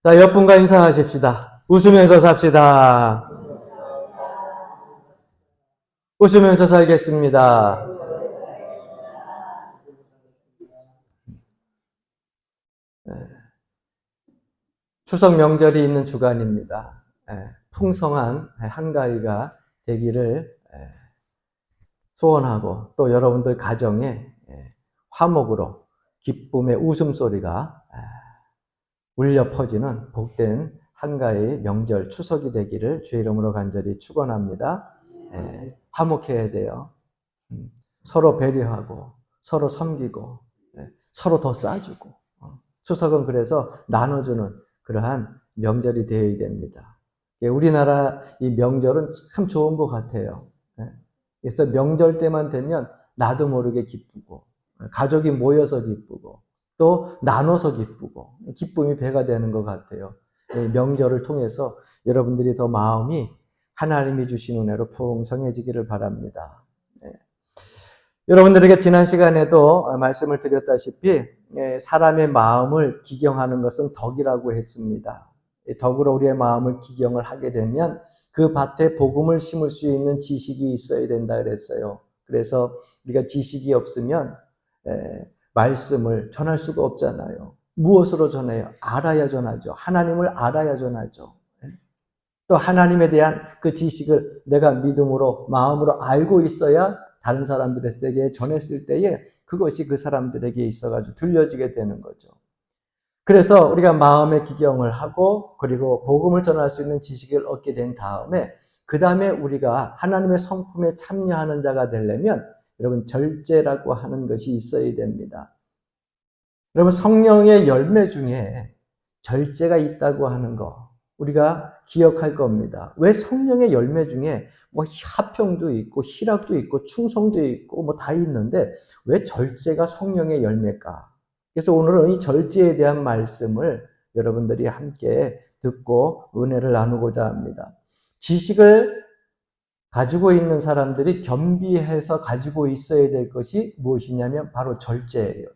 자, 옆분과 인사하십시다. 웃으면서 삽시다. 웃으면서 살겠습니다. 추석 명절이 있는 주간입니다. 풍성한 한가위가 되기를 소원하고 또 여러분들 가정에 화목으로 기쁨의 웃음소리가 울려 퍼지는 복된 한가위 명절 추석이 되기를 주의 이름으로 간절히 축원합니다. 화목해야 돼요. 서로 배려하고 서로 섬기고 서로 더 싸주고 추석은 그래서 나눠주는 그러한 명절이 되어야 됩니다. 우리나라 이 명절은 참 좋은 것 같아요. 그래서 명절 때만 되면 나도 모르게 기쁘고 가족이 모여서 기쁘고 또 나눠서 기쁘고 기쁨이 배가 되는 것 같아요. 명절을 통해서 여러분들이 더 마음이 하나님이 주신 은혜로 풍성해지기를 바랍니다. 여러분들에게 지난 시간에도 말씀을 드렸다시피 사람의 마음을 기경하는 것은 덕이라고 했습니다. 덕으로 우리의 마음을 기경을 하게 되면 그 밭에 복음을 심을 수 있는 지식이 있어야 된다 그랬어요. 그래서 우리가 지식이 없으면 말씀을 전할 수가 없잖아요. 무엇으로 전해요? 알아야 전하죠. 하나님을 알아야 전하죠. 또 하나님에 대한 그 지식을 내가 믿음으로 마음으로 알고 있어야 다른 사람들에게 전했을 때에 그것이 그 사람들에게 있어가지고 들려지게 되는 거죠. 그래서 우리가 마음의 기경을 하고 그리고 복음을 전할 수 있는 지식을 얻게 된 다음에 그 다음에 우리가 하나님의 성품에 참여하는 자가 되려면 여러분 절제라고 하는 것이 있어야 됩니다. 여러분 성령의 열매 중에 절제가 있다고 하는 거 우리가 기억할 겁니다. 왜 성령의 열매 중에 뭐 화평도 있고 희락도 있고 충성도 있고 뭐 다 있는데 왜 절제가 성령의 열매일까? 그래서 오늘은 이 절제에 대한 말씀을 여러분들이 함께 듣고 은혜를 나누고자 합니다. 지식을 가지고 있는 사람들이 겸비해서 가지고 있어야 될 것이 무엇이냐면 바로 절제예요.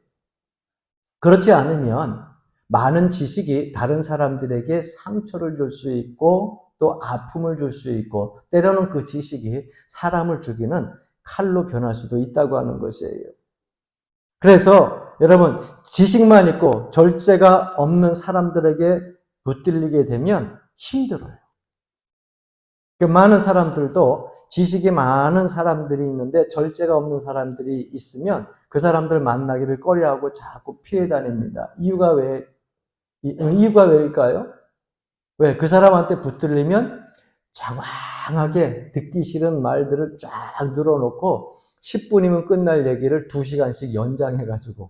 그렇지 않으면 많은 지식이 다른 사람들에게 상처를 줄 수 있고 또 아픔을 줄 수 있고 때로는 그 지식이 사람을 죽이는 칼로 변할 수도 있다고 하는 것이에요. 그래서 여러분 지식만 있고 절제가 없는 사람들에게 붙들리게 되면 힘들어요. 많은 사람들도 지식이 많은 사람들이 있는데 절제가 없는 사람들이 있으면 그 사람들 만나기를 꺼려하고 자꾸 피해 다닙니다. 이유가 왜일까요? 왜? 그 사람한테 붙들리면 장황하게 듣기 싫은 말들을 쫙 늘어놓고 10분이면 끝날 얘기를 2시간씩 연장해가지고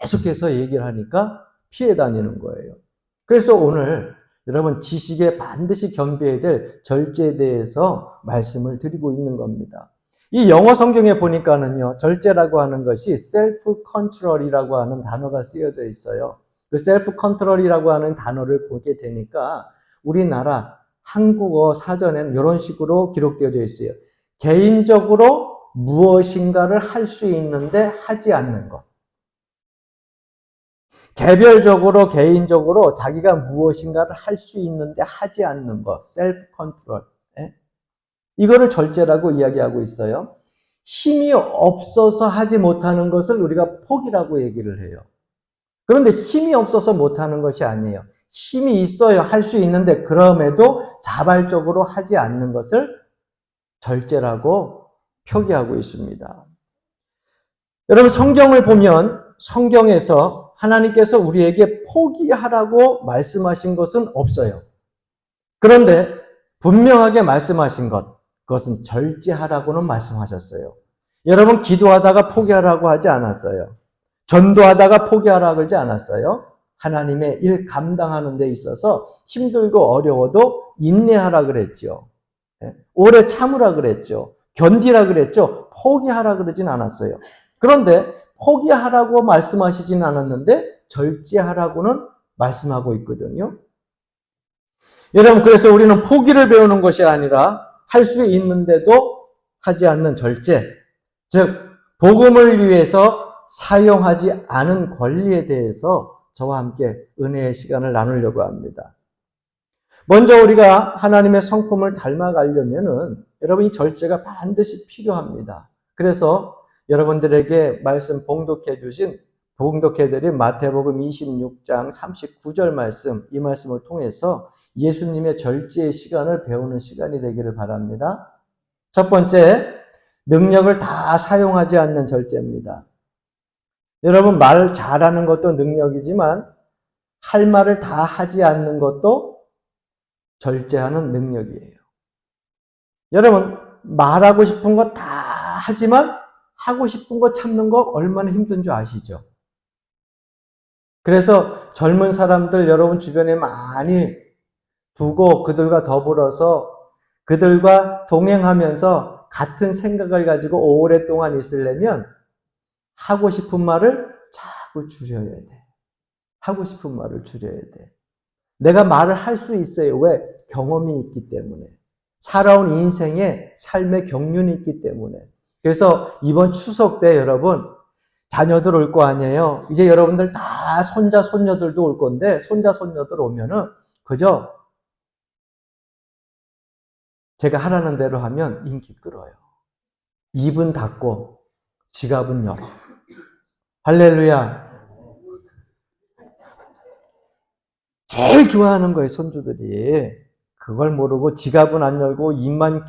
계속해서 얘기를 하니까 피해 다니는 거예요. 그래서 오늘 여러분 지식에 반드시 겸비해야 될 절제에 대해서 말씀을 드리고 있는 겁니다. 이 영어 성경에 보니까는요, 절제라고 하는 것이 셀프 컨트롤이라고 하는 단어가 쓰여져 있어요. 그 셀프 컨트롤이라고 하는 단어를 보게 되니까 우리나라 한국어 사전에는 이런 식으로 기록되어져 있어요. 개인적으로 무엇인가를 할 수 있는데 하지 않는 것. 개별적으로 개인적으로 자기가 무엇인가를 할 수 있는데 하지 않는 것. 셀프 컨트롤. 이거를 절제라고 이야기하고 있어요. 힘이 없어서 하지 못하는 것을 우리가 포기라고 얘기를 해요. 그런데 힘이 없어서 못하는 것이 아니에요. 힘이 있어야 할 수 있는데 그럼에도 자발적으로 하지 않는 것을 절제라고 표기하고 있습니다. 여러분 성경을 보면 성경에서 하나님께서 우리에게 포기하라고 말씀하신 것은 없어요. 그런데 분명하게 말씀하신 것, 그것은 절제하라고는 말씀하셨어요. 여러분 기도하다가 포기하라고 하지 않았어요. 전도하다가 포기하라고 그러지 않았어요. 하나님의 일 감당하는 데 있어서 힘들고 어려워도 인내하라 그랬죠. 오래 참으라 그랬죠. 견디라 그랬죠. 포기하라 그러진 않았어요. 그런데 포기하라고 말씀하시진 않았는데 절제하라고는 말씀하고 있거든요. 여러분 그래서 우리는 포기를 배우는 것이 아니라 할 수 있는데도 하지 않는 절제, 즉 복음을 위해서 사용하지 않은 권리에 대해서 저와 함께 은혜의 시간을 나누려고 합니다. 먼저 우리가 하나님의 성품을 닮아가려면은 여러분 이 절제가 반드시 필요합니다. 그래서 여러분들에게 말씀 봉독해드린 마태복음 26장 39절 말씀, 이 말씀을 통해서 예수님의 절제의 시간을 배우는 시간이 되기를 바랍니다. 첫 번째, 능력을 다 사용하지 않는 절제입니다. 여러분 말 잘하는 것도 능력이지만 할 말을 다 하지 않는 것도 절제하는 능력이에요. 여러분 말하고 싶은 거 다 하지만 하고 싶은 거 참는 거 얼마나 힘든 줄 아시죠? 그래서 젊은 사람들 여러분 주변에 많이 두고 그들과 더불어서 그들과 동행하면서 같은 생각을 가지고 오랫동안 있으려면 하고 싶은 말을 자꾸 줄여야 돼. 하고 싶은 말을 줄여야 돼. 내가 말을 할 수 있어요. 왜? 경험이 있기 때문에. 살아온 인생에 삶의 경륜이 있기 때문에. 그래서 이번 추석 때 여러분 자녀들 올 거 아니에요. 이제 여러분들 다 손자 손녀들도 올 건데 손자 손녀들 오면은 그저 제가 하라는 대로 하면 인기 끌어요. 입은 닫고 지갑은 열어. 할렐루야. 제일 좋아하는 거예요, 손주들이. 그걸 모르고 지갑은 안 열고 입만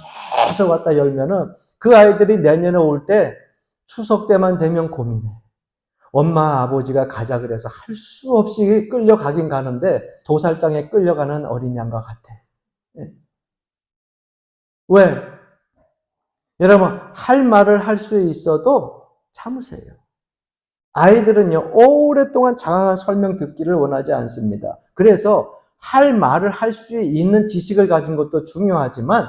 계속 갖다 열면은 그 아이들이 내년에 올 때 추석 때만 되면 고민해. 엄마, 아버지가 가자 그래서 할 수 없이 끌려가긴 가는데 도살장에 끌려가는 어린 양과 같아. 왜? 여러분, 할 말을 할 수 있어도 참으세요. 아이들은요, 오랫동안 장황한 설명 듣기를 원하지 않습니다. 그래서 할 말을 할 수 있는 지식을 가진 것도 중요하지만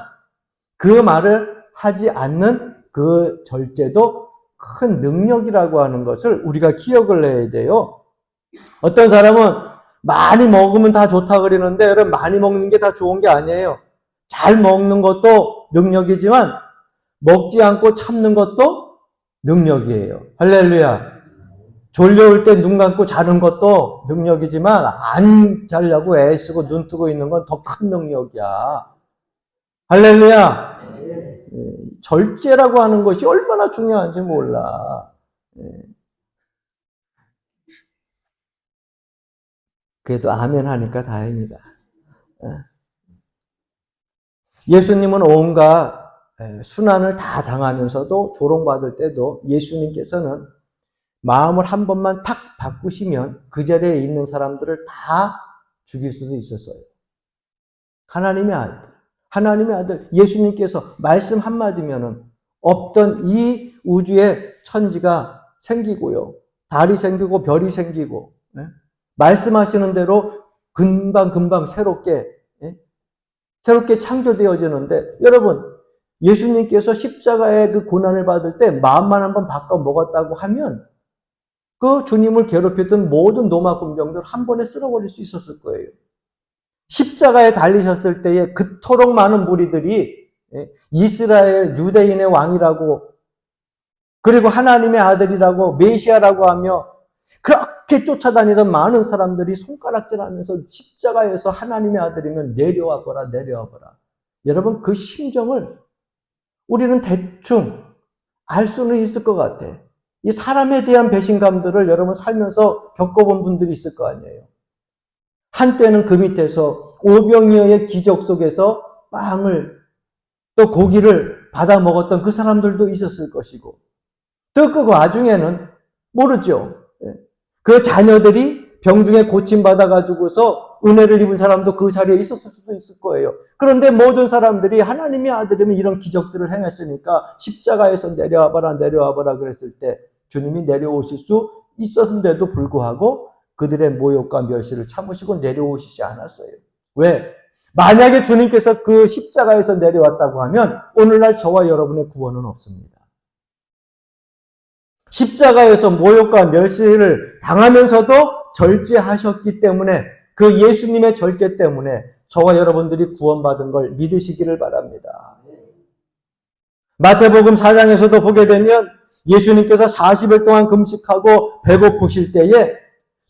그 말을 하지 않는 그 절제도 큰 능력이라고 하는 것을 우리가 기억을 해야 돼요. 어떤 사람은 많이 먹으면 다 좋다 그러는데 여러분 많이 먹는 게 다 좋은 게 아니에요. 잘 먹는 것도 능력이지만 먹지 않고 참는 것도 능력이에요. 할렐루야. 졸려올 때 눈 감고 자는 것도 능력이지만 안 자려고 애쓰고 눈 뜨고 있는 건 더 큰 능력이야. 할렐루야. 절제라고 하는 것이 얼마나 중요한지 몰라. 그래도 아멘 하니까 다행이다. 예수님은 온갖 순환을 다 당하면서도 조롱받을 때도 예수님께서는 마음을 한 번만 탁 바꾸시면 그 자리에 있는 사람들을 다 죽일 수도 있었어요. 하나님의 아들 예수님께서 말씀 한마디면은 없던 이 우주에 천지가 생기고요. 달이 생기고 별이 생기고 말씀하시는 대로 금방 새롭게 창조되어지는데 여러분 예수님께서 십자가의 그 고난을 받을 때 마음만 한번 바꿔 먹었다고 하면 그 주님을 괴롭혔던 모든 로마 군병들 한 번에 쓸어버릴 수 있었을 거예요. 십자가에 달리셨을 때에 그토록 많은 무리들이 이스라엘 유대인의 왕이라고 그리고 하나님의 아들이라고 메시아라고 하며 그렇게 쫓아다니던 많은 사람들이 손가락질하면서 십자가에서 하나님의 아들이면 내려와 보라. 여러분 그 심정을 우리는 대충 알 수는 있을 것 같아. 이 사람에 대한 배신감들을 여러분 살면서 겪어본 분들이 있을 거 아니에요. 한때는 그 밑에서 오병이어의 기적 속에서 빵을 또 고기를 받아 먹었던 그 사람들도 있었을 것이고 또 그 와중에는 모르죠. 그 자녀들이 병중에 고침받아가지고서 은혜를 입은 사람도 그 자리에 있었을 수도 있을 거예요. 그런데 모든 사람들이 하나님의 아들이면 이런 기적들을 행했으니까 십자가에서 내려와봐라 그랬을 때 주님이 내려오실 수 있었는데도 불구하고 그들의 모욕과 멸시를 참으시고 내려오시지 않았어요. 왜? 만약에 주님께서 그 십자가에서 내려왔다고 하면 오늘날 저와 여러분의 구원은 없습니다. 십자가에서 모욕과 멸시를 당하면서도 절제하셨기 때문에 그 예수님의 절제 때문에 저와 여러분들이 구원받은 걸 믿으시기를 바랍니다. 마태복음 4장에서도 보게 되면 예수님께서 40일 동안 금식하고 배고프실 때에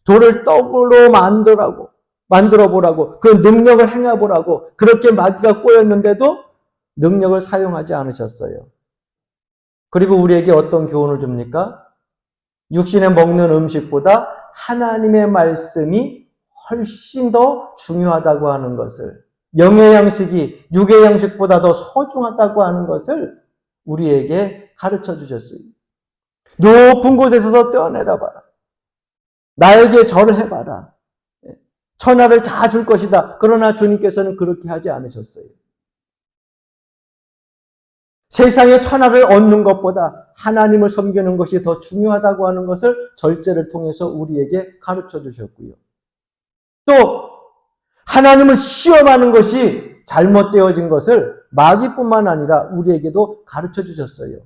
돌을 떡으로 만들어 보라고, 그 능력을 행해 보라고, 그렇게 마귀가 꼬였는데도 능력을 사용하지 않으셨어요. 그리고 우리에게 어떤 교훈을 줍니까? 육신에 먹는 음식보다 하나님의 말씀이 훨씬 더 중요하다고 하는 것을, 영의 양식이 육의 양식보다 더 소중하다고 하는 것을 우리에게 가르쳐 주셨어요. 높은 곳에 서서 떼어내라 봐라. 나에게 절을 해봐라. 천하를 다 줄 것이다. 그러나 주님께서는 그렇게 하지 않으셨어요. 세상의 천하를 얻는 것보다 하나님을 섬기는 것이 더 중요하다고 하는 것을 절제를 통해서 우리에게 가르쳐 주셨고요. 또 하나님을 시험하는 것이 잘못되어진 것을 마귀뿐만 아니라 우리에게도 가르쳐 주셨어요.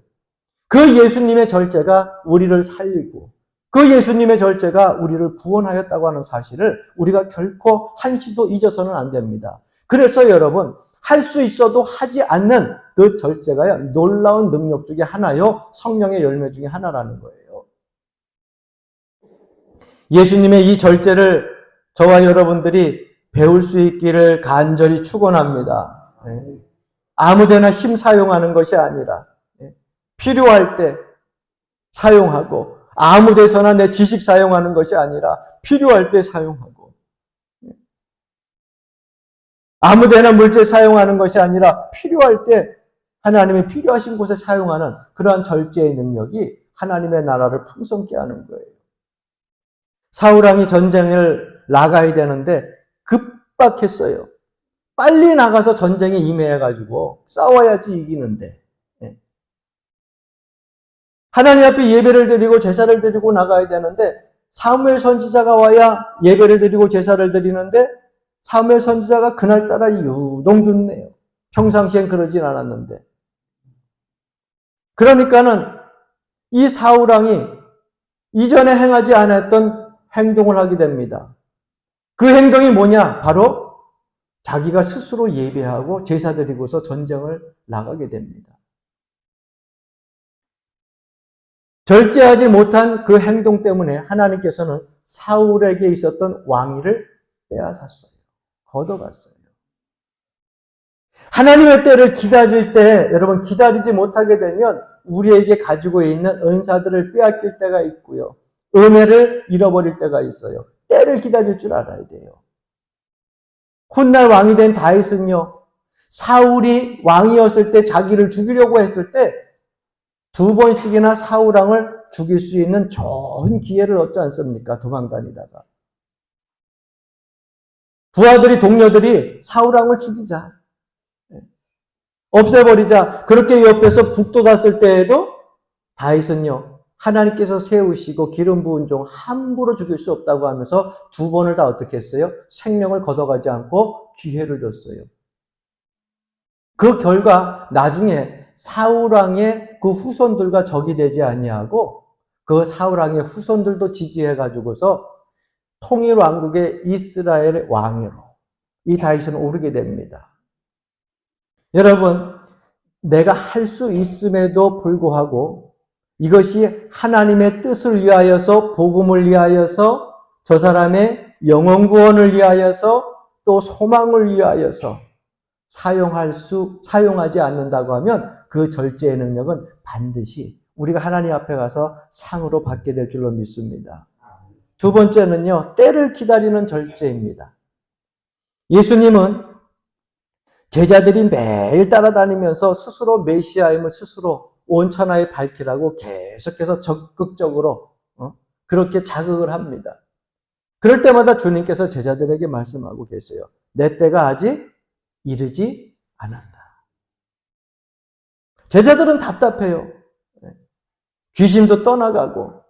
그 예수님의 절제가 우리를 살리고 그 예수님의 절제가 우리를 구원하였다고 하는 사실을 우리가 결코 한시도 잊어서는 안 됩니다. 그래서 여러분, 할 수 있어도 하지 않는 그 절제가 놀라운 능력 중에 하나요, 성령의 열매 중에 하나라는 거예요. 예수님의 이 절제를 저와 여러분들이 배울 수 있기를 간절히 축원합니다. 아무데나 힘 사용하는 것이 아니라 필요할 때 사용하고, 아무데서나 내 지식 사용하는 것이 아니라 필요할 때 사용하고, 아무데나 물질 사용하는 것이 아니라 필요할 때 하나님이 필요하신 곳에 사용하는 그러한 절제의 능력이 하나님의 나라를 풍성케 하는 거예요. 사울왕이 전쟁을 나가야 되는데 급박했어요. 빨리 나가서 전쟁에 임해가지고 싸워야지 이기는데, 하나님 앞에 예배를 드리고 제사를 드리고 나가야 되는데 사무엘 선지자가 와야 예배를 드리고 제사를 드리는데 사무엘 선지자가 그날따라 유독 늦네요. 평상시엔 그러진 않았는데. 그러니까는 이 사울왕이 이전에 행하지 않았던 행동을 하게 됩니다. 그 행동이 뭐냐? 바로 자기가 스스로 예배하고 제사 드리고서 전쟁을 나가게 됩니다. 절제하지 못한 그 행동 때문에 하나님께서는 사울에게 있었던 왕위를 빼앗았어요. 걷어갔어요. 하나님의 때를 기다릴 때, 여러분, 기다리지 못하게 되면 우리에게 가지고 있는 은사들을 빼앗길 때가 있고요. 은혜를 잃어버릴 때가 있어요. 때를 기다릴 줄 알아야 돼요. 훗날 왕이 된 다윗은요, 사울이 왕이었을 때 자기를 죽이려고 했을 때 2번씩이나 사울왕을 죽일 수 있는 좋은 기회를 얻지 않습니까? 도망다니다가. 부하들이, 동료들이 사울왕을 죽이자, 없애버리자, 그렇게 옆에서 북돋았을 때에도 다윗은요, 하나님께서 세우시고 기름 부은 종 함부로 죽일 수 없다고 하면서 2번을 다 어떻게 했어요? 생명을 걷어가지 않고 기회를 줬어요. 그 결과 나중에 사울왕의 그 후손들과 적이 되지 아니하고 그 사울왕의 후손들도 지지해 가지고서 통일 왕국의 이스라엘의 왕으로 이 다윗은 오르게 됩니다. 여러분, 내가 할 수 있음에도 불구하고 이것이 하나님의 뜻을 위하여서, 복음을 위하여서, 저 사람의 영혼 구원을 위하여서, 또 소망을 위하여서 사용하지 않는다고 하면 그 절제의 능력은 반드시 우리가 하나님 앞에 가서 상으로 받게 될 줄로 믿습니다. 두 번째는요, 때를 기다리는 절제입니다. 예수님은 제자들이 매일 따라다니면서 스스로 메시아임을 스스로 온 천하에 밝히라고 계속해서 적극적으로 그렇게 자극을 합니다. 그럴 때마다 주님께서 제자들에게 말씀하고 계세요. 내 때가 아직 이르지 않았다. 제자들은 답답해요. 귀신도 떠나가고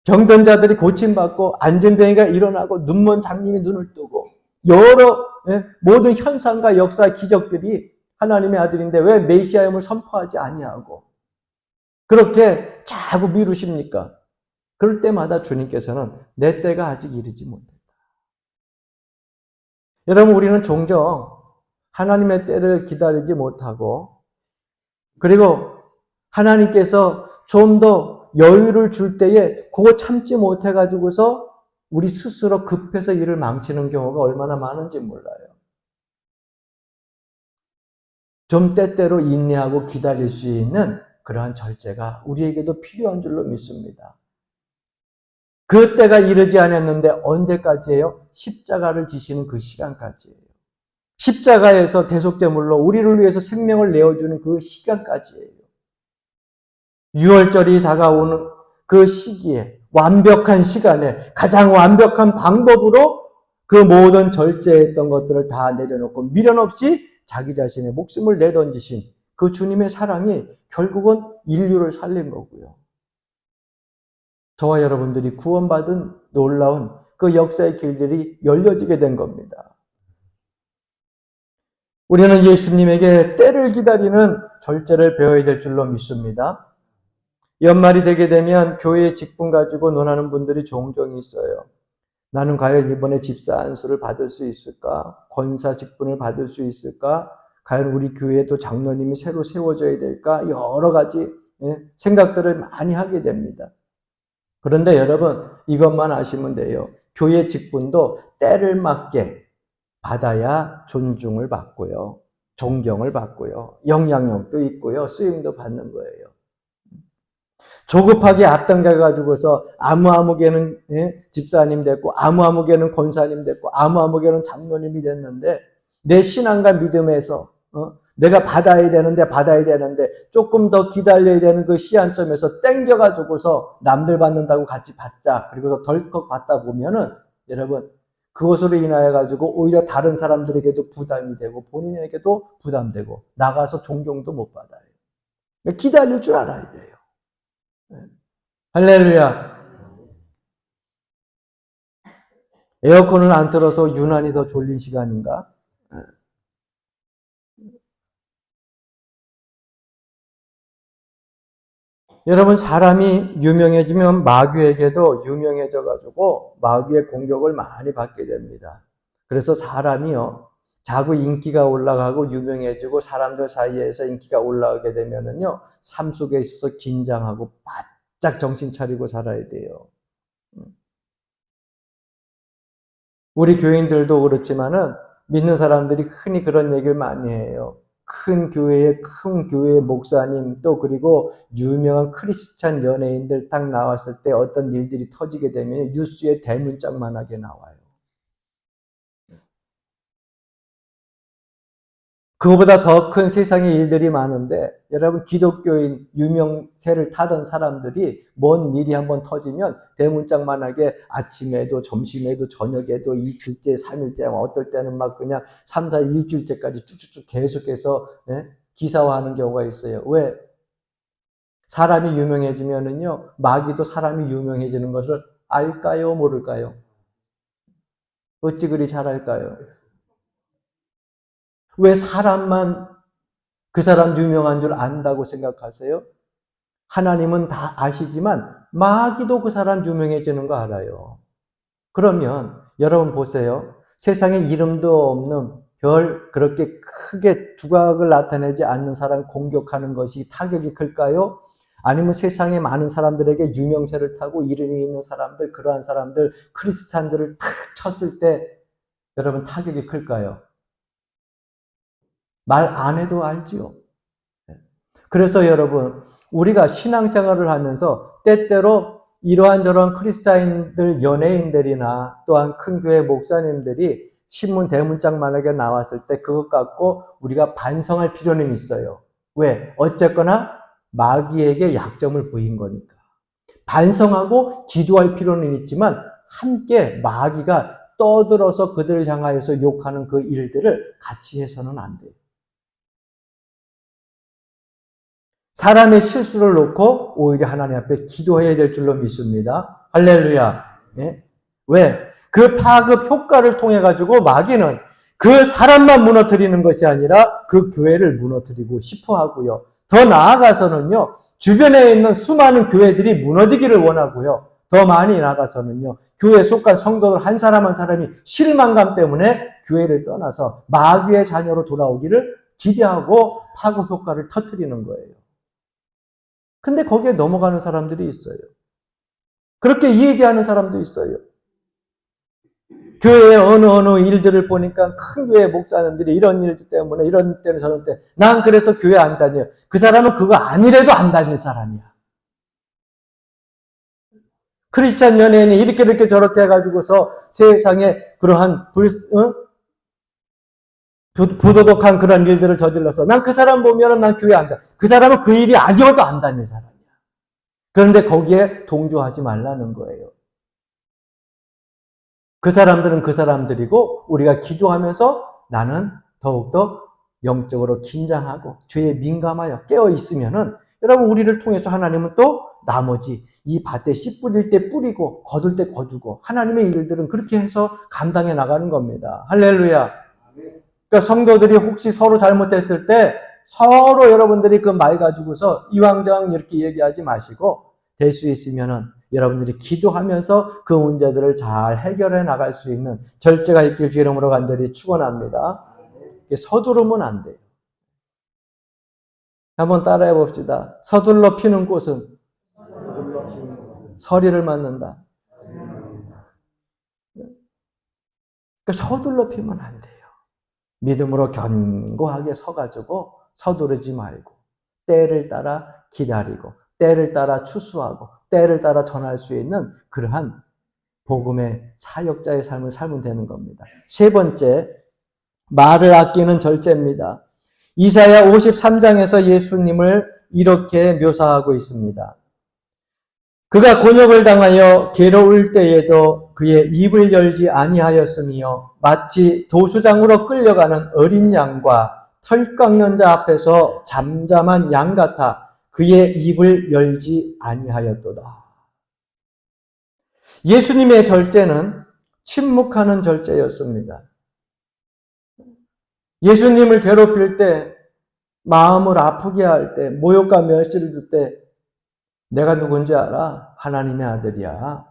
병든자들이 고침받고 안진뱅이가 일어나고 눈먼 장님이 눈을 뜨고 여러 모든 현상과 역사, 기적들이 하나님의 아들인데 왜 메시아임을 선포하지 아니하고 그렇게 자꾸 미루십니까? 그럴 때마다 주님께서는 내 때가 아직 이르지 못했다. 여러분, 우리는 종종 하나님의 때를 기다리지 못하고 그리고 하나님께서 좀 더 여유를 줄 때에 그거 참지 못해가지고서 우리 스스로 급해서 일을 망치는 경우가 얼마나 많은지 몰라요. 좀 때때로 인내하고 기다릴 수 있는 그러한 절제가 우리에게도 필요한 줄로 믿습니다. 그 때가 이르지 않았는데 언제까지예요? 십자가를 지시는 그 시간까지예요. 십자가에서 대속제물로 우리를 위해서 생명을 내어주는 그 시간까지예요. 유월절이 다가오는 그 시기에 완벽한 시간에 가장 완벽한 방법으로 그 모든 절제했던 것들을 다 내려놓고 미련 없이 자기 자신의 목숨을 내던지신 그 주님의 사랑이 결국은 인류를 살린 거고요. 저와 여러분들이 구원받은 놀라운 그 역사의 길들이 열려지게 된 겁니다. 우리는 예수님에게 때를 기다리는 절제를 배워야 될 줄로 믿습니다. 연말이 되게 되면 교회 직분 가지고 논하는 분들이 종종 있어요. 나는 과연 이번에 집사 안수를 받을 수 있을까? 권사 직분을 받을 수 있을까? 과연 우리 교회에 또 장로님이 새로 세워져야 될까? 여러 가지 생각들을 많이 하게 됩니다. 그런데 여러분 이것만 아시면 돼요. 교회 직분도 때를 맞게 받아야 존중을 받고요. 존경을 받고요. 영향력도 있고요. 쓰임도 받는 거예요. 조급하게 앞당겨가지고서 아무개는 집사님 됐고 아무개는 권사님 됐고 아무개는 장로님이 됐는데 내 신앙과 믿음에서 내가 받아야 되는데 조금 더 기다려야 되는 그 시한점에서 땡겨가지고서 남들 받는다고 같이 받자 그리고 덜컥 받다 보면은 여러분 그것으로 인하여 가지고 오히려 다른 사람들에게도 부담이 되고 본인에게도 부담되고 나가서 존경도 못 받아요. 기다릴 줄 알아야 돼요. 할렐루야. 에어컨을 안 틀어서 유난히 더 졸린 시간인가? 여러분 사람이 유명해지면 마귀에게도 유명해져가지고 마귀의 공격을 많이 받게 됩니다. 그래서 사람이요 자꾸 인기가 올라가고 유명해지고 사람들 사이에서 인기가 올라가게 되면은요 삶 속에 있어서 긴장하고 바짝 정신 차리고 살아야 돼요. 우리 교인들도 그렇지만은 믿는 사람들이 흔히 그런 얘기를 많이 해요. 큰 교회의 목사님 또 그리고 유명한 크리스찬 연예인들 딱 나왔을 때 어떤 일들이 터지게 되면 뉴스에 대문짝만하게 나와요. 그거보다 더 큰 세상의 일들이 많은데 여러분 기독교인 유명세를 타던 사람들이 뭔 일이 한번 터지면 대문짝만하게 아침에도 점심에도 저녁에도 이틀째 3일째 어떨 때는 막 그냥 3, 4, 일주일째까지 쭉쭉쭉 계속해서 기사화하는 경우가 있어요. 왜? 사람이 유명해지면은요 마귀도 사람이 유명해지는 것을 알까요 모를까요? 어찌 그리 잘 알까요? 왜 사람만 그 사람 유명한 줄 안다고 생각하세요? 하나님은 다 아시지만 마귀도 그 사람 유명해지는 거 알아요. 그러면 여러분 보세요. 세상에 이름도 없는 별 그렇게 크게 두각을 나타내지 않는 사람 공격하는 것이 타격이 클까요? 아니면 세상에 많은 사람들에게 유명세를 타고 이름이 있는 사람들, 그러한 사람들, 크리스찬들을 탁 쳤을 때 여러분 타격이 클까요? 말 안 해도 알지요. 그래서 여러분 우리가 신앙생활을 하면서 때때로 이러한 저러한 크리스찬들 연예인들이나 또한 큰 교회 목사님들이 신문 대문짝만하게 나왔을 때 그것 갖고 우리가 반성할 필요는 있어요. 왜? 어쨌거나 마귀에게 약점을 보인 거니까. 반성하고 기도할 필요는 있지만 함께 마귀가 떠들어서 그들을 향하여서 욕하는 그 일들을 같이 해서는 안 돼요. 사람의 실수를 놓고 오히려 하나님 앞에 기도해야 될 줄로 믿습니다. 할렐루야. 네? 왜? 그 파급 효과를 통해 가지고 마귀는 그 사람만 무너뜨리는 것이 아니라 그 교회를 무너뜨리고 싶어 하고요. 더 나아가서는요. 주변에 있는 수많은 교회들이 무너지기를 원하고요. 더 많이 나아가서는요. 교회에 속한 성도들 한 사람 한 사람이 실망감 때문에 교회를 떠나서 마귀의 자녀로 돌아오기를 기대하고 파급 효과를 터뜨리는 거예요. 근데 거기에 넘어가는 사람들이 있어요. 그렇게 얘기하는 사람도 있어요. 교회의 어느 일들을 보니까 큰 교회 목사님들이 이런 일 때문에 이런 때는 저런 때 난 그래서 교회 안 다녀요. 그 사람은 그거 아니래도 안 다닐 사람이야. 크리스찬 연예인이 이렇게 저렇게 해가지고서 세상에 그러한 부도덕한 그런 일들을 저질러서 난 그 사람 보면은 난 교회 안 다녀. 그 사람은 그 일이 아니어도 안 다닐 사람이야. 그런데 거기에 동조하지 말라는 거예요. 그 사람들은 그 사람들이고 우리가 기도하면서 나는 더욱더 영적으로 긴장하고 죄에 민감하여 깨어 있으면은 여러분 우리를 통해서 하나님은 또 나머지 이 밭에 씨 뿌릴 때 뿌리고 거둘 때 거두고 하나님의 일들은 그렇게 해서 감당해 나가는 겁니다. 할렐루야. 그러니까 성도들이 혹시 서로 잘못했을 때 서로 여러분들이 그 말 가지고서 이왕저왕 이렇게 얘기하지 마시고 될 수 있으면은 여러분들이 기도하면서 그 문제들을 잘 해결해 나갈 수 있는 절제가 있길 주 이름으로 간절히 축원합니다. 서두르면 안 돼요. 한번 따라해 봅시다. 서둘러 피는 꽃은 서리를 맞는다. 그러니까 서둘러 피면 안 돼요. 믿음으로 견고하게 서가지고 서두르지 말고 때를 따라 기다리고 때를 따라 추수하고 때를 따라 전할 수 있는 그러한 복음의 사역자의 삶을 살면 되는 겁니다. 세 번째, 말을 아끼는 절제입니다. 이사야 53장에서 예수님을 이렇게 묘사하고 있습니다. 그가 곤욕을 당하여 괴로울 때에도 그의 입을 열지 아니하였으며 마치 도수장으로 끌려가는 어린 양과 털 깎는 자 앞에서 잠잠한 양 같아 그의 입을 열지 아니하였도다. 예수님의 절제는 침묵하는 절제였습니다. 예수님을 괴롭힐 때, 마음을 아프게 할 때, 모욕과 멸시를 줄 때 내가 누군지 알아? 하나님의 아들이야.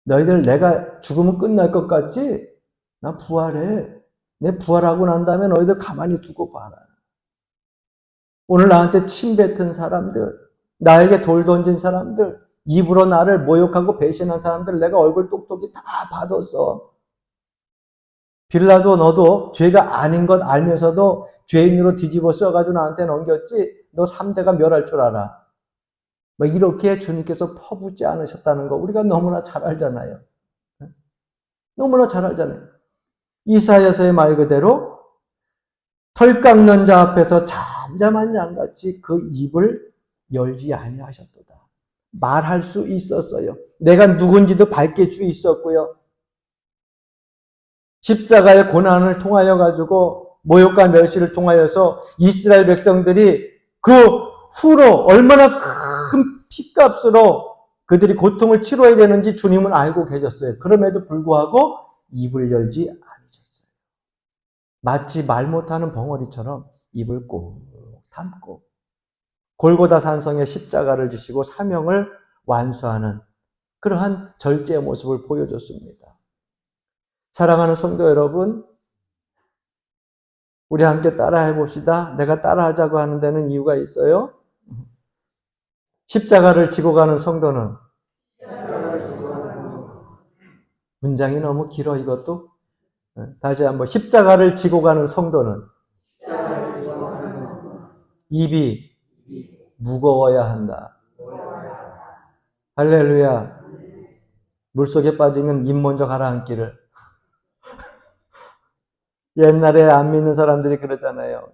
너희들 내가 죽으면 끝날 것 같지? 나 부활해. 내 부활하고 난 다음에 너희들 가만히 두고 봐라. 오늘 나한테 침 뱉은 사람들, 나에게 돌 던진 사람들, 입으로 나를 모욕하고 배신한 사람들 내가 얼굴 똑똑히 다 받았어. 빌라도 너도 죄가 아닌 것 알면서도 죄인으로 뒤집어 써가지고 나한테 넘겼지? 너 3대가 멸할 줄 알아. 뭐 이렇게 주님께서 퍼붓지 않으셨다는 거 우리가 너무나 잘 알잖아요. 너무나 잘 알잖아요. 이사야서의 말 그대로 털 깎는 자 앞에서 잠잠한 양같이 그 입을 열지 아니하셨도다. 말할 수 있었어요. 내가 누군지도 밝힐 수 있었고요. 십자가의 고난을 통하여 가지고 모욕과 멸시를 통하여서 이스라엘 백성들이 그 후로 얼마나 큰 피값으로 그들이 고통을 치러야 되는지 주님은 알고 계셨어요. 그럼에도 불구하고 입을 열지 않으셨어요. 마치 말 못하는 벙어리처럼 입을 꼭 담고 골고다 산성에 십자가를 지시고 사명을 완수하는 그러한 절제의 모습을 보여줬습니다. 사랑하는 성도 여러분, 우리 함께 따라해 봅시다. 내가 따라하자고 하는 데는 이유가 있어요. 십자가를 지고 가는 성도는 문장이 너무 길어 이것도. 다시 한번 십자가를 지고 가는 성도는 입이 무거워야 한다. 할렐루야. 물속에 빠지면 입 먼저 가라앉기를. 옛날에 안 믿는 사람들이 그러잖아요.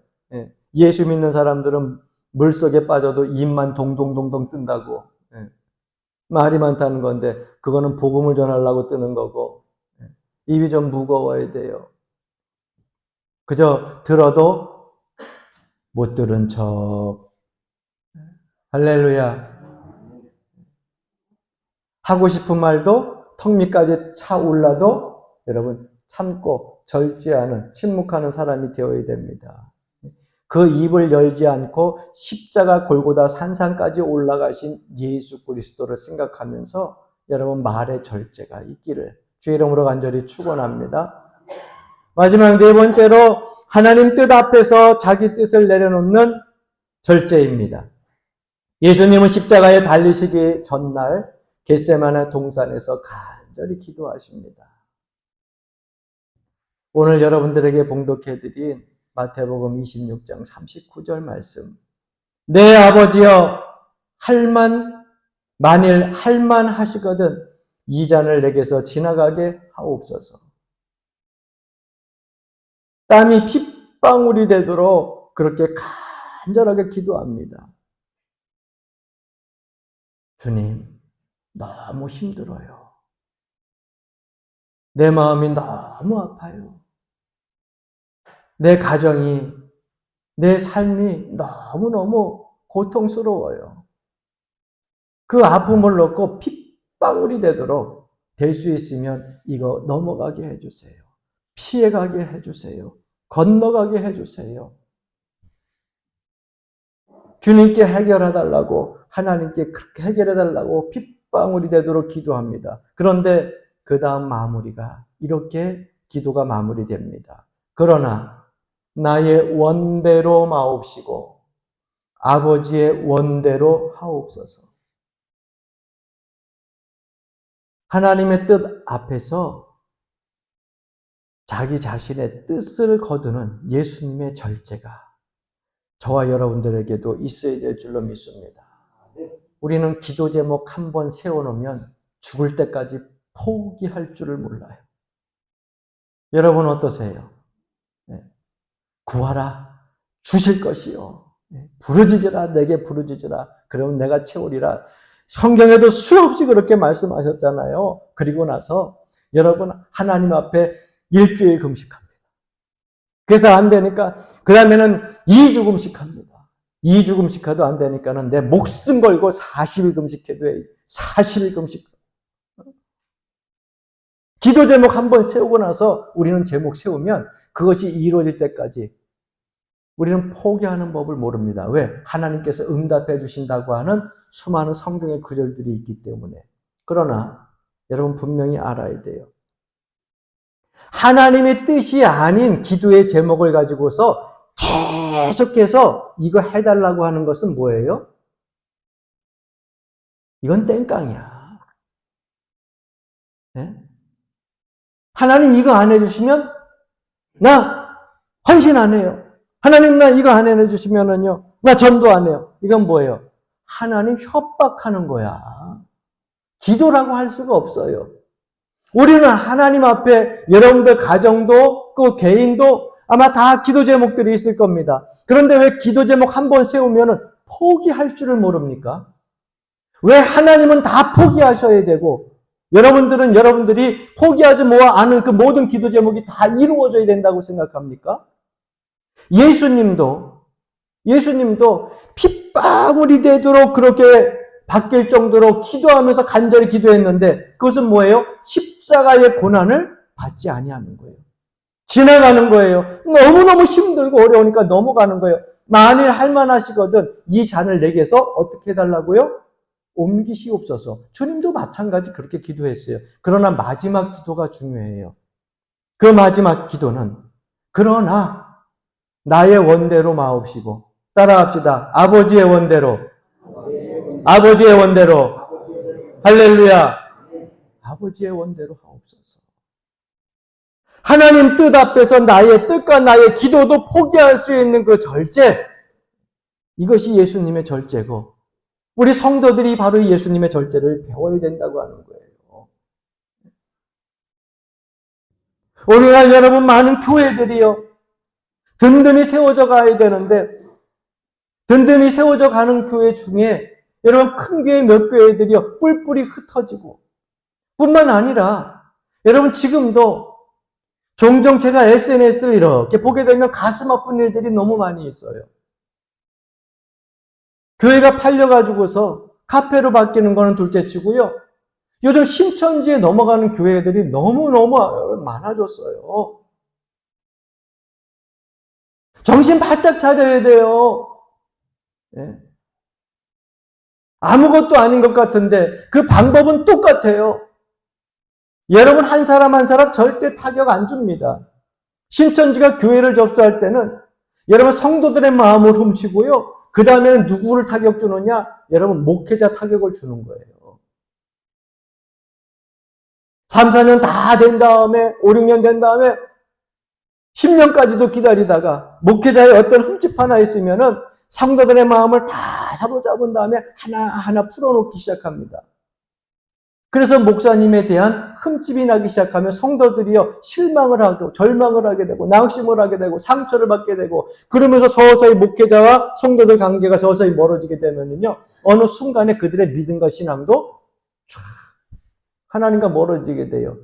예수 믿는 사람들은 물속에 빠져도 입만 동동동동 뜬다고. 말이 많다는 건데 그거는 복음을 전하려고 뜨는 거고 입이 좀 무거워야 돼요. 그저 들어도 못 들은 척. 할렐루야. 하고 싶은 말도 턱 밑까지 차올라도 여러분 참고 절제하는 침묵하는 사람이 되어야 됩니다. 그 입을 열지 않고 십자가 골고다 산상까지 올라가신 예수 그리스도를 생각하면서 여러분 말의 절제가 있기를 주의 이름으로 간절히 축원합니다. 마지막 네 번째로 하나님 뜻 앞에서 자기 뜻을 내려놓는 절제입니다. 예수님은 십자가에 달리시기 전날 겟세마네 동산에서 간절히 기도하십니다. 오늘 여러분들에게 봉독해드린 마태복음 26장 39절 말씀. 내 아버지여, 만일 할만하시거든 이 잔을 내게서 지나가게 하옵소서. 땀이 핏방울이 되도록 그렇게 간절하게 기도합니다. 주님, 너무 힘들어요. 내 마음이 너무 아파요. 내 가정이, 내 삶이 너무너무 고통스러워요. 그 아픔을 놓고 핏방울이 되도록 될 수 있으면 이거 넘어가게 해주세요. 피해가게 해주세요. 건너가게 해주세요. 주님께 해결해달라고, 하나님께 그렇게 해결해달라고 핏방울이 되도록 기도합니다. 그런데 그 다음 마무리가 이렇게 기도가 마무리됩니다. 그러나 나의 원대로 마옵시고 아버지의 원대로 하옵소서. 하나님의 뜻 앞에서 자기 자신의 뜻을 거두는 예수님의 절제가 저와 여러분들에게도 있어야 될 줄로 믿습니다. 우리는 기도 제목 한 번 세워놓으면 죽을 때까지 포기할 줄을 몰라요. 여러분 어떠세요? 구하라 주실 것이요. 부르짖으라 내게 부르짖으라 그러면 내가 채우리라. 성경에도 수없이 그렇게 말씀하셨잖아요. 그리고 나서 여러분 하나님 앞에 일주일 금식합니다. 그래서 안 되니까 그 다음에는 2주 금식합니다. 2주 금식해도 안 되니까는 내 목숨 걸고 40일 금식해도 해. 40일 금식. 기도 제목 한번 세우고 나서 우리는 제목 세우면 그것이 이루어질 때까지 우리는 포기하는 법을 모릅니다. 왜? 하나님께서 응답해 주신다고 하는 수많은 성경의 구절들이 있기 때문에. 그러나 여러분 분명히 알아야 돼요. 하나님의 뜻이 아닌 기도의 제목을 가지고서 계속해서 이거 해달라고 하는 것은 뭐예요? 이건 땡깡이야. 네? 하나님 이거 안 해주시면 나 헌신 안 해요. 하나님 나 이거 안 해주시면은요 나 전도 안 해요. 이건 뭐예요? 하나님 협박하는 거야. 기도라고 할 수가 없어요. 우리는 하나님 앞에 여러분들 가정도 그 개인도 아마 다 기도 제목들이 있을 겁니다. 그런데 왜 기도 제목 한 번 세우면은 포기할 줄을 모릅니까? 왜 하나님은 다 포기하셔야 되고 여러분들은 여러분들이 포기하지 않은 그 모든 기도 제목이 다 이루어져야 된다고 생각합니까? 예수님도 핏방울이 되도록 그렇게 바뀔 정도로 기도하면서 간절히 기도했는데 그것은 뭐예요? 십자가의 고난을 받지 아니하는 거예요. 지나가는 거예요. 너무너무 힘들고 어려우니까 넘어가는 거예요. 만일 할만하시거든 이 잔을 내게서 어떻게 해달라고요? 옮기시옵소서. 주님도 마찬가지 그렇게 기도했어요. 그러나 마지막 기도가 중요해요. 그 마지막 기도는 그러나 나의 원대로 마옵시고 따라합시다. 아버지의 원대로 할렐루야. 아버지의 원대로 하옵소서. 하나님 뜻 앞에서 나의 뜻과 나의 기도도 포기할 수 있는 그 절제, 이것이 예수님의 절제고 우리 성도들이 바로 예수님의 절제를 배워야 된다고 하는 거예요. 오늘날 여러분 많은 교회들이요 든든히 세워져 가야 되는데 든든히 세워져 가는 교회 중에 여러분 큰 교회 몇 교회들이요 뿔뿔이 흩어지고 뿐만 아니라 여러분 지금도 종종 제가 SNS를 이렇게 보게 되면 가슴 아픈 일들이 너무 많이 있어요. 교회가 팔려가지고서 카페로 바뀌는 거는 둘째치고요. 요즘 신천지에 넘어가는 교회들이 너무너무 많아졌어요. 정신 바짝 차려야 돼요. 네. 아무것도 아닌 것 같은데 그 방법은 똑같아요. 여러분 한 사람 한 사람 절대 타격 안 줍니다. 신천지가 교회를 접수할 때는 여러분 성도들의 마음을 훔치고요. 그 다음에는 누구를 타격 주느냐? 여러분, 목회자 타격을 주는 거예요. 3, 4년 다 된 다음에, 5, 6년 된 다음에 10년까지도 기다리다가 목회자의 어떤 흠집 하나 있으면은 성도들의 마음을 다 사로잡은 다음에 하나하나 풀어놓기 시작합니다. 그래서 목사님에 대한 흠집이 나기 시작하면 성도들이요, 실망을 하고 절망을 하게 되고 낙심을 하게 되고 상처를 받게 되고, 그러면서 서서히 목회자와 성도들 관계가 서서히 멀어지게 되면은요, 어느 순간에 그들의 믿음과 신앙도 쫙 하나님과 멀어지게 돼요.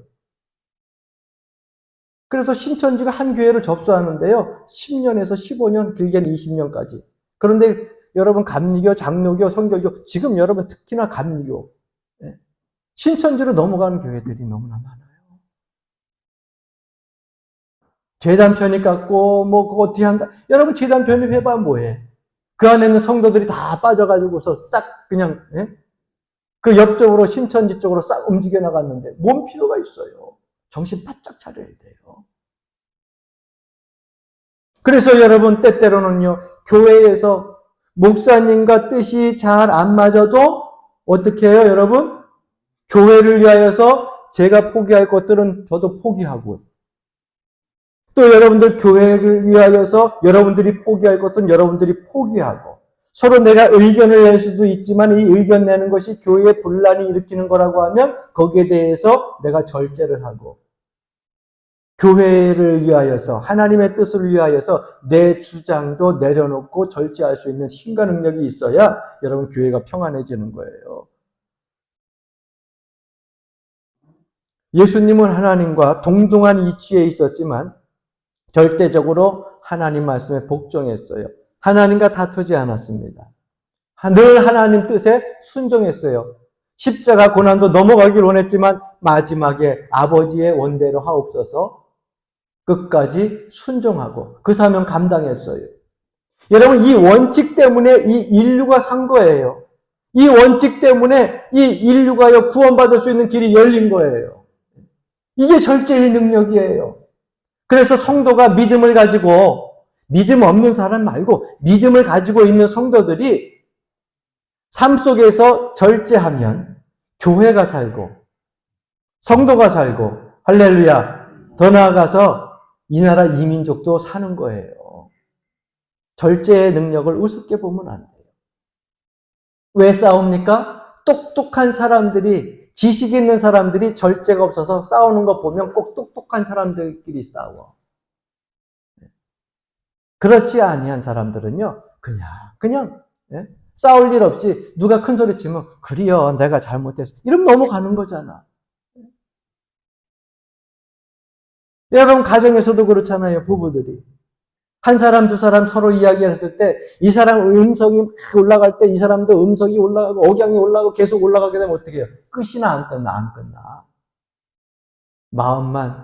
그래서 신천지가 한 교회를 접수하는데요, 10년에서 15년, 길게는 20년까지. 그런데 여러분, 감리교, 장로교, 성결교, 지금 여러분 특히나 감리교, 신천지로 넘어가는 교회들이 너무나 많아요. 재단 편입 갖고 뭐 그거 어떻게 한다. 여러분, 재단 편입해봐 뭐해. 그 안에 있는 성도들이 다 빠져가지고서 딱 그냥 그 옆쪽으로 신천지 쪽으로 싹 움직여 나갔는데 뭔 필요가 있어요. 정신 바짝 차려야 돼요. 그래서 여러분, 때때로는요, 교회에서 목사님과 뜻이 잘 안 맞아도 어떻게 해요, 여러분? 교회를 위하여서 제가 포기할 것들은 저도 포기하고, 또 여러분들 교회를 위하여서 여러분들이 포기할 것은 여러분들이 포기하고, 서로 내가 의견을 낼 수도 있지만 이 의견 내는 것이 교회에 분란이 일으키는 거라고 하면 거기에 대해서 내가 절제를 하고, 교회를 위하여서 하나님의 뜻을 위하여서 내 주장도 내려놓고 절제할 수 있는 힘과 능력이 있어야 여러분 교회가 평안해지는 거예요. 예수님은 하나님과 동등한 이치에 있었지만 절대적으로 하나님 말씀에 복종했어요. 하나님과 다투지 않았습니다. 늘 하나님 뜻에 순종했어요. 십자가 고난도 넘어가길 원했지만 마지막에 아버지의 원대로 하옵소서 끝까지 순종하고 그 사명 감당했어요. 여러분, 이 원칙 때문에 이 인류가 산 거예요. 이 원칙 때문에 이 인류가요 구원받을 수 있는 길이 열린 거예요. 이게 절제의 능력이에요. 그래서 성도가 믿음을 가지고, 믿음 없는 사람 말고 믿음을 가지고 있는 성도들이 삶 속에서 절제하면 교회가 살고 성도가 살고, 할렐루야, 더 나아가서 이 나라 이민족도 사는 거예요. 절제의 능력을 우습게 보면 안 돼요. 왜 싸웁니까? 똑똑한 사람들이, 지식 있는 사람들이 절제가 없어서 싸우는 거 보면 꼭 똑똑한 사람들끼리 싸워. 그렇지 아니한 사람들은요, 그냥 싸울 일 없이 누가 큰 소리 치면 그래요, 내가 잘못했어, 이러면 넘어가는 거잖아. 여러분, 가정에서도 그렇잖아요. 부부들이 한 사람 두 사람 서로 이야기했을 때 이 사람 음성이 막 올라갈 때 이 사람도 음성이 올라가고 억양이 올라가고 계속 올라가게 되면 어떻게 해요? 끝이나 안 끝나, 안 끝나. 마음만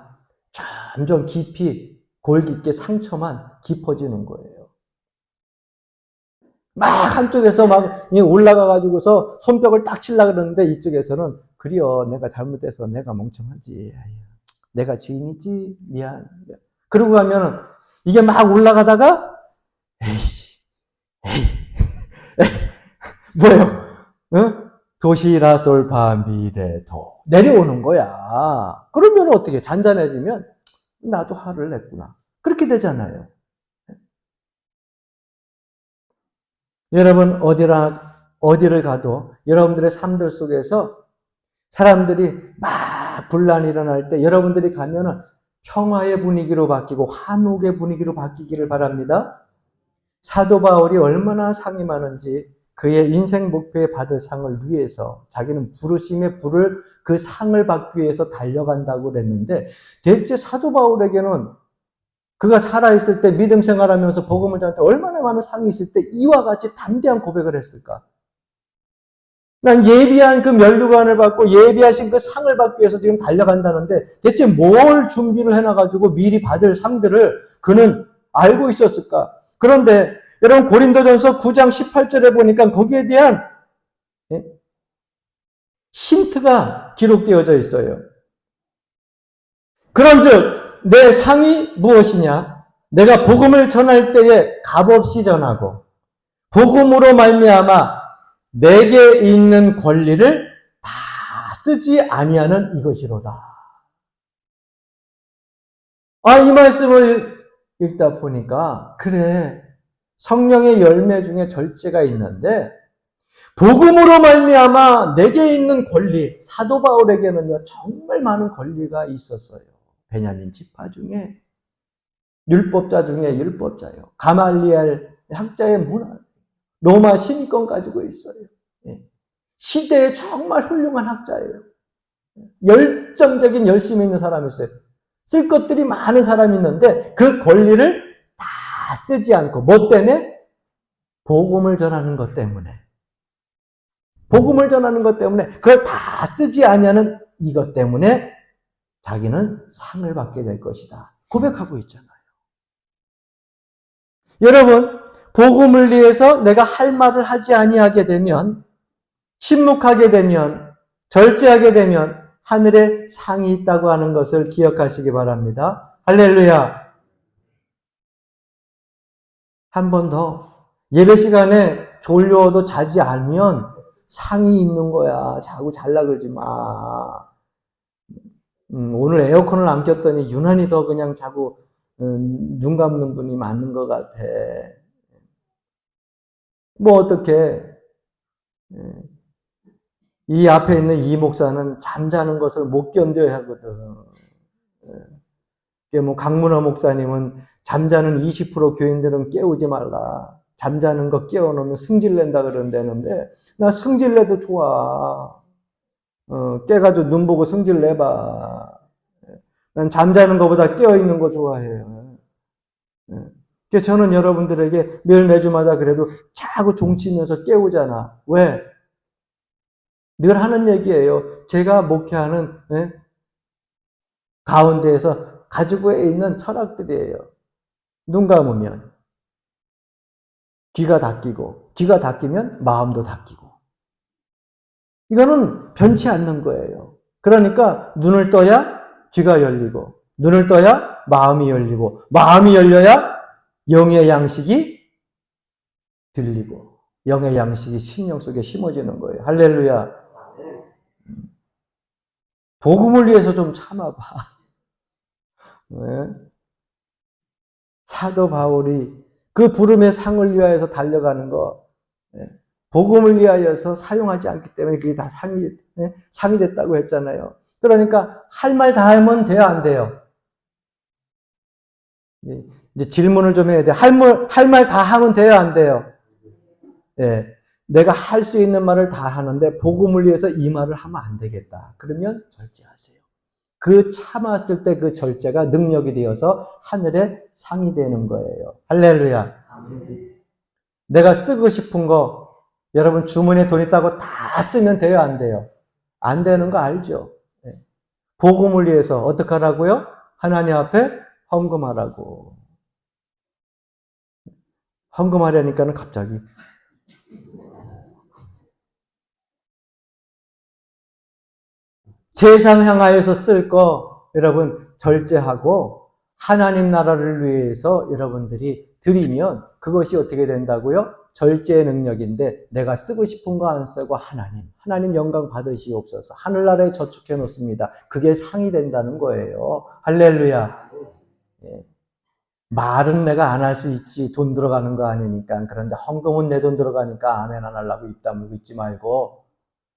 점점 깊이 골 깊게 상처만 깊어지는 거예요. 막 한쪽에서 막 올라가가지고서 손뼉을 딱 치려고 그러는데 이쪽에서는 그래요, 내가 잘못해서 내가 멍청하지, 내가 주인이지, 미안. 그러고 가면은 이게 막 올라가다가 에이 뭐예요? 응? 도시라솔파 미레도 내려오는 거야. 그러면 어떻게, 잔잔해지면 나도 화를 냈구나, 그렇게 되잖아요. 여러분, 어디를 가도 여러분들의 삶들 속에서 사람들이 막 분란이 일어날 때 여러분들이 가면은 평화의 분위기로 바뀌고 화목의 분위기로 바뀌기를 바랍니다. 사도 바울이 얼마나 상이 많은지 그의 인생 목표에 받을 상을 위해서 자기는 부르심의 불을, 그 상을 받기 위해서 달려간다고 그랬는데, 대체 사도 바울에게는 그가 살아있을 때 믿음 생활하면서 복음을 전할 때 얼마나 많은 상이 있을 때 이와 같이 담대한 고백을 했을까? 난 예비한 그 면류관을 받고 예비하신 그 상을 받기 위해서 지금 달려간다는데 대체 뭘 준비를 해놔가지고 미리 받을 상들을 그는 알고 있었을까? 그런데 여러분, 고린도전서 9장 18절에 보니까 거기에 대한 힌트가 기록되어져 있어요. 그런즉 내 상이 무엇이냐? 내가 복음을 전할 때에 값없이 전하고 복음으로 말미암아 내게 있는 권리를 다 쓰지 아니하는 이것이로다. 이 말씀을 읽다 보니까 그래, 성령의 열매 중에 절제가 있는데 복음으로 말미암아 내게 있는 권리, 사도 바울에게는요 정말 많은 권리가 있었어요. 베냐민 지파 중에 율법자 중에 율법자요. 가말리엘 학자의 문화, 로마 신권 가지고 있어요. 시대에 정말 훌륭한 학자예요. 열정적인 열심히 있는 사람이었어요. 쓸 것들이 많은 사람이 있는데 그 권리를 다 쓰지 않고 뭐 때문에? 복음을 전하는 것 때문에. 복음을 전하는 것 때문에 그걸 다 쓰지 않냐는 이것 때문에 자기는 상을 받게 될 것이다. 고백하고 있잖아요. 여러분, 복음을 위해서 내가 할 말을 하지 아니하게 되면, 침묵하게 되면, 절제하게 되면 하늘에 상이 있다고 하는 것을 기억하시기 바랍니다. 할렐루야. 한 번 더. 예배 시간에 졸려도 자지 않으면 상이 있는 거야. 자고 잘라 그러지 마. 오늘 에어컨을 안 켰더니 유난히 더 그냥 자고 눈 감는 분이 많은 것 같아. 뭐 어떻게 이 앞에 있는 이 목사는 잠자는 것을 못 견뎌야 하거든. 뭐 강문화 목사님은 잠자는 20% 교인들은 깨우지 말라. 잠자는 거 깨워놓으면 승질낸다 그런다는데 나 승질내도 좋아. 깨가지고 눈 보고 승질내봐. 난 잠자는 것보다 깨어있는 거 좋아해요. 그래서 저는 여러분들에게 늘 매주마다 그래도 자꾸 종치면서 깨우잖아. 왜? 늘 하는 얘기예요. 제가 목회하는 가운데에서 가지고 있는 철학들이에요. 눈 감으면 귀가 닫히고, 귀가 닫히면 마음도 닫히고. 이거는 변치 않는 거예요. 그러니까 눈을 떠야 귀가 열리고, 눈을 떠야 마음이 열리고, 마음이 열려야 영의 양식이 들리고, 영의 양식이 심령 속에 심어지는 거예요. 할렐루야. 복음을 위해서 좀 참아봐. 네. 사도 바울이 그 부름의 상을 위하여서 달려가는 거, 복음을 위하여서 사용하지 않기 때문에 그게 다 상이 됐다고 했잖아요. 그러니까 할 말 다 하면 돼요, 안 돼요? 이제 질문을 좀 해야 돼. 할 말 다 하면 돼요, 안 돼요? 예. 내가 할 수 있는 말을 다 하는데 복음을 위해서 이 말을 하면 안 되겠다. 그러면 절제하세요. 그 참았을 때 그 절제가 능력이 되어서 하늘에 상이 되는 거예요. 할렐루야. 내가 쓰고 싶은 거 여러분 주머니에 돈 있다고 다 쓰면 돼요, 안 돼요? 안 되는 거 알죠? 복음을 위해서 어떻게 하라고요? 하나님 앞에 헌금하라고. 헌금하려니까는 갑자기 세상 향하여서 쓸 거 여러분 절제하고 하나님 나라를 위해서 여러분들이 드리면 그것이 어떻게 된다고요? 절제의 능력인데 내가 쓰고 싶은 거 안 쓰고 하나님 영광 받으시옵소서. 하늘나라에 저축해 놓습니다. 그게 상이 된다는 거예요. 할렐루야. 예. 말은 내가 안 할 수 있지. 돈 들어가는 거 아니니까. 그런데 헌금은 내 돈 들어가니까 아멘 안 하려고 입 다물고 있지 말고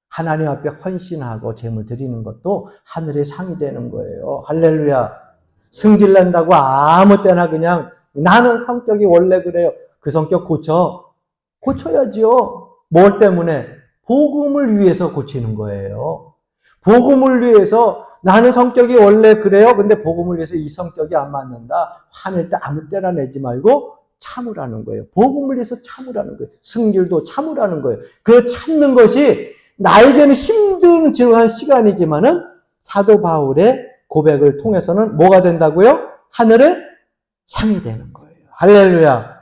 하나님 앞에 헌신하고 제물 드리는 것도 하늘의 상이 되는 거예요. 할렐루야. 승질낸다고 아무 때나 그냥 나는 성격이 원래 그래요. 그 성격 고쳐야지요. 뭘 때문에? 복음을 위해서 고치는 거예요. 복음을 위해서 나는 성격이 원래 그래요. 근데 복음을 위해서 이 성격이 안 맞는다. 화낼 때 아무 때나 내지 말고 참으라는 거예요. 복음을 위해서 참으라는 거예요. 승질도 참으라는 거예요. 그 참는 것이 나에게는 힘든 지루한 시간이지만은 사도 바울의 고백을 통해서는 뭐가 된다고요? 하늘의 상이 되는 거예요. 할렐루야.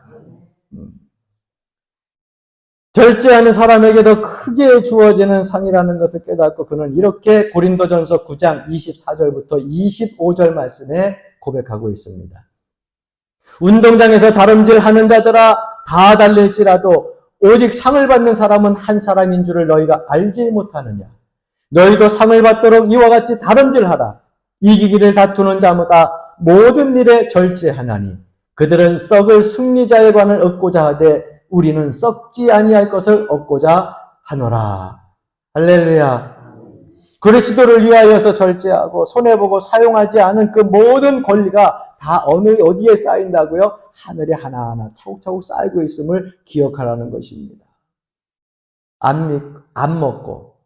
절제하는 사람에게 더 크게 주어지는 상이라는 것을 깨닫고 그는 이렇게 고린도전서 9장 24절부터 25절 말씀에 고백하고 있습니다. 운동장에서 다름질하는 자들아 다 달릴지라도 오직 상을 받는 사람은 한 사람인 줄을 너희가 알지 못하느냐. 너희도 상을 받도록 이와 같이 다름질하라. 이기기를 다투는 자마다 모든 일에 절제하나니 그들은 썩을 승리자의 관을 얻고자 하되 우리는 썩지 아니할 것을 얻고자 하노라. 할렐루야. 그리스도를 위하여서 절제하고 손해보고 사용하지 않은 그 모든 권리가 다 어디에 쌓인다고요? 하늘에 하나하나 차곡차곡 쌓이고 있음을 기억하라는 것입니다. 안 먹고,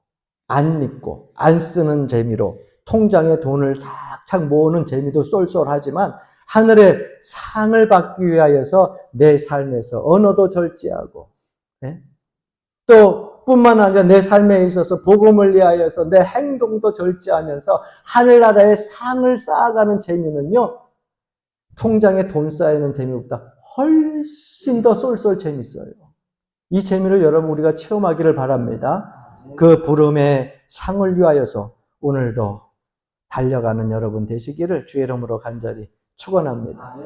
안 입고, 안 쓰는 재미로 통장에 돈을 착착 모으는 재미도 쏠쏠하지만 하늘의 상을 받기 위하여서 내 삶에서 언어도 절제하고, 네? 또 뿐만 아니라 내 삶에 있어서 복음을 위하여서 내 행동도 절제하면서 하늘나라의 상을 쌓아가는 재미는요, 통장에 돈 쌓이는 재미보다 훨씬 더 쏠쏠 재밌어요. 이 재미를 여러분 우리가 체험하기를 바랍니다. 그 부름의 상을 위하여서 오늘도 달려가는 여러분 되시기를 주의 이름으로 간절히 축원합니다.